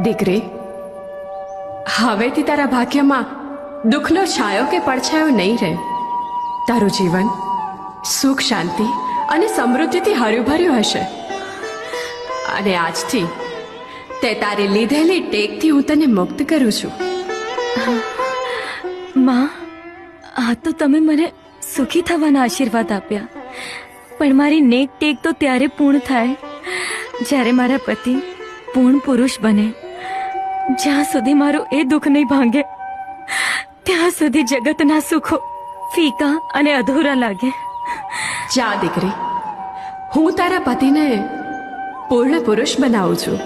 દીકરી, હવેથી તારા ભાગ્યમાં દુઃખનો છાયો કે પડછાયો નહીં રહે. તારું જીવન સુખ, શાંતિ અને સમૃદ્ધિથી હર્યુંભર્યું હશે. અને આજથી તે તારી લીધેલી ટેકથી હું તને મુક્ત કરું છું. માં, આ તો તમે મને સુખી થવાના આશીર્વાદ આપ્યા, પણ મારી નેક ટેક તો ત્યારે પૂર્ણ થાય જ્યારે મારા પતિ પૂર્ણ પુરુષ બને. જ્યાં સુધી મારું એ દુઃખ નહીં ભાંગે ત્યાં સુધી જગતના સુખો ફીકા અને અધૂરા લાગે. જા દીકરી, હું તારા પતિને પૂર્ણ પુરુષ બનાવું છું.